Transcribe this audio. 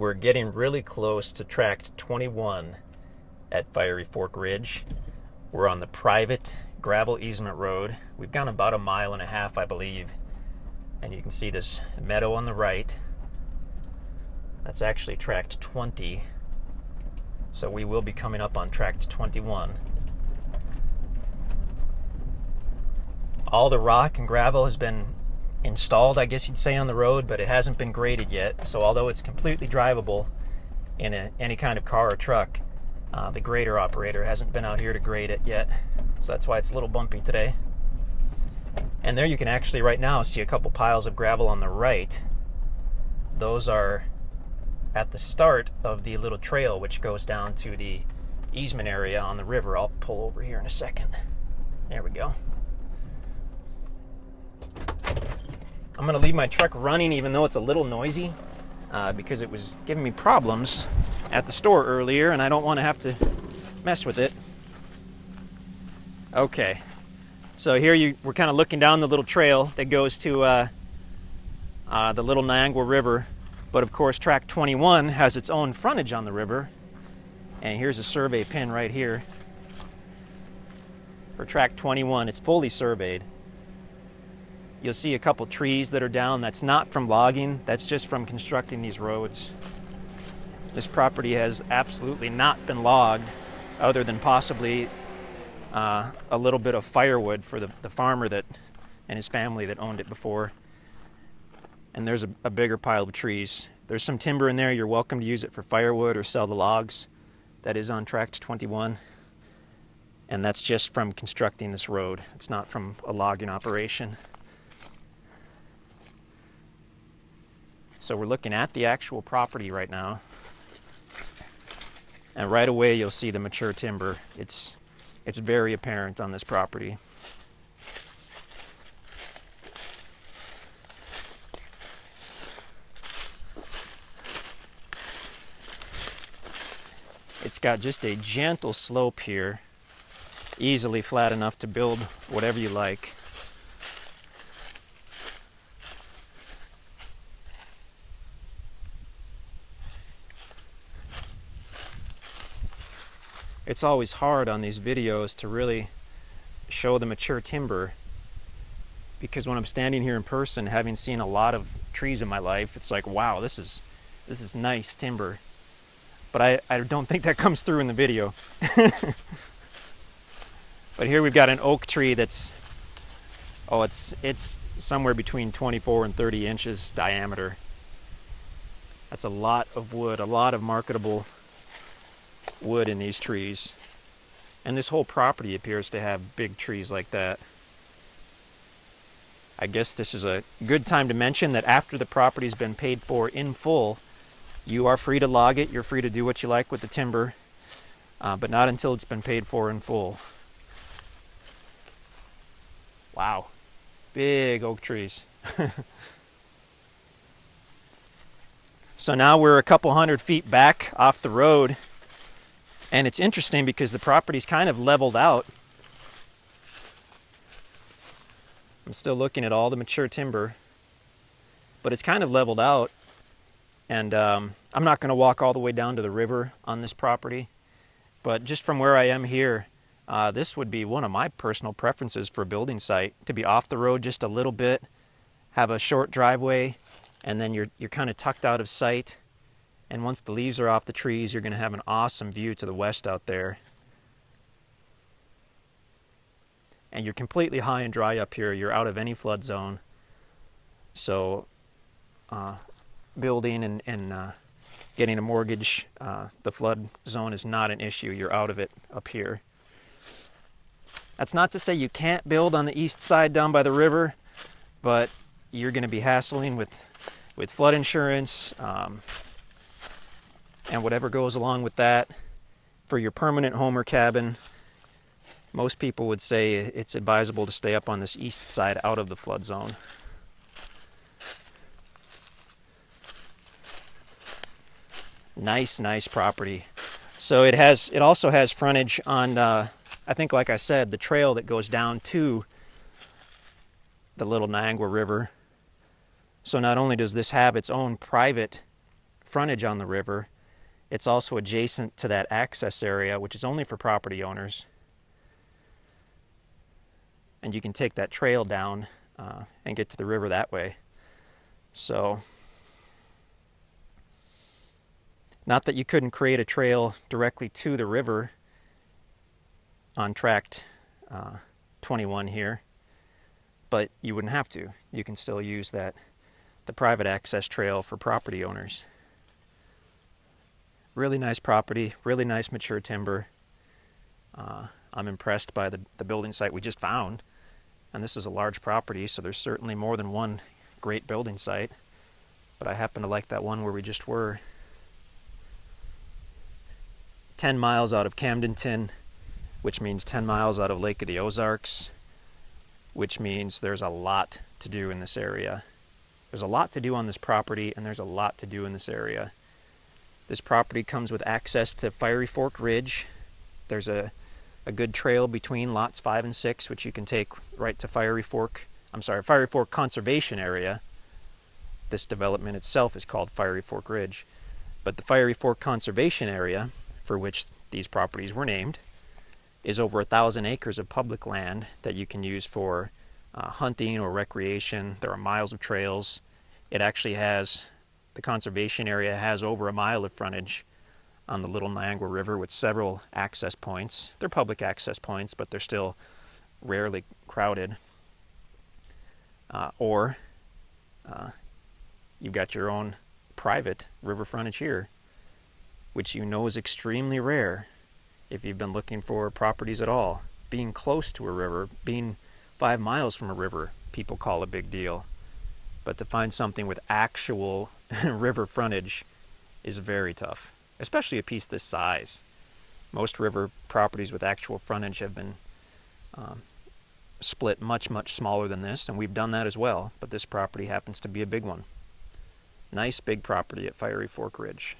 We're getting really close to tract 21 at Fiery Fork Ridge. We're on the private gravel easement road. We've gone about 1.5 miles, I believe. And you can see this meadow on the right. That's actually tract 20. So we will be coming up on tract 21. All the rock and gravel has been installed, I guess you'd say, on the road, but it hasn't been graded yet. So although it's completely drivable in any kind of car or truck, the grader operator hasn't been out here to grade it yet. So that's why it's a little bumpy today. And there you can actually right now see a couple piles of gravel on the right. Those are at the start of the little trail which goes down to the easement area on the river. I'll pull over here in a second. There we go. I'm going to leave my truck running even though it's a little noisy because it was giving me problems at the store earlier and I don't want to have to mess with it. Okay, so here we're kind of looking down the little trail that goes to the Little Niangua River, but of course tract 21 has its own frontage on the river, and here's a survey pin right here for tract 21. It's fully surveyed. You'll see a couple trees that are down. That's not from logging, that's just from constructing these roads. This property has absolutely not been logged other than possibly a little bit of firewood for the farmer and his family that owned it before. And there's a bigger pile of trees. There's some timber in there. You're welcome to use it for firewood or sell the logs. That is on tract 21. And that's just from constructing this road. It's not from a logging operation. So we're looking at the actual property right now. And right away you'll see the mature timber. It's very apparent on this property. It's got just a gentle slope here, easily flat enough to build whatever you like. It's always hard on these videos to really show the mature timber because when I'm standing here in person, having seen a lot of trees in my life, it's like, wow, this is nice timber. But I don't think that comes through in the video. But here we've got an oak tree that's, oh, it's somewhere between 24 and 30 inches diameter. That's a lot of wood, a lot of marketable wood in these trees. And this whole property appears to have big trees like that. I guess this is a good time to mention that after the property's been paid for in full, you are free to log it. You're free to do what you like with the timber, but not until it's been paid for in full. Wow, big oak trees. So now we're a couple hundred feet back off the road. And it's interesting because the property's kind of leveled out. I'm still looking at all the mature timber, but it's kind of leveled out. And I'm not going to walk all the way down to the river on this property, but just from where I am here, this would be one of my personal preferences for a building site, to be off the road just a little bit, have a short driveway, and then you're kind of tucked out of sight. And once the leaves are off the trees, you're going to have an awesome view to the west out there. And you're completely high and dry up here. You're out of any flood zone. So building and getting a mortgage, the flood zone is not an issue. You're out of it up here. That's not to say you can't build on the east side down by the river, but you're going to be hassling with flood insurance, and whatever goes along with that. For your permanent home or cabin, most people would say it's advisable to stay up on this east side out of the flood zone. Nice property. So it also has frontage on, I think, like I said, the trail that goes down to the Little Niangua River. So not only does this have its own private frontage on the river. It's also adjacent to that access area, which is only for property owners. And you can take that trail down and get to the river that way. So, not that you couldn't create a trail directly to the river on Tract 21 here, but you wouldn't have to. You can still use the private access trail for property owners. Really nice property, really nice mature timber. I'm impressed by the building site we just found. And this is a large property, so there's certainly more than one great building site. But I happen to like that one where we just were. 10 miles out of Camdenton, which means 10 miles out of Lake of the Ozarks, which means there's a lot to do in this area. There's a lot to do on this property, and there's a lot to do in this area. This property comes with access to Fiery Fork Ridge. There's a good trail between lots 5 and 6, which you can take right to Fiery Fork Conservation Area. This development itself is called Fiery Fork Ridge. But the Fiery Fork Conservation Area, for which these properties were named, is over 1,000 acres of public land that you can use for hunting or recreation. There are miles of trails. It actually has, the conservation area has over a mile of frontage on the Little Niagara River with several access points. They're public access points, but they're still rarely crowded. Or you've got your own private river frontage here, which you know is extremely rare if you've been looking for properties at all. Being close to a river, being 5 miles from a river, people call a big deal. But to find something with actual river frontage is very tough, especially a piece this size. Most river properties with actual frontage have been split much smaller than this, and we've done that as well, but this property happens to be a big one. Nice big property at Fiery Fork Ridge.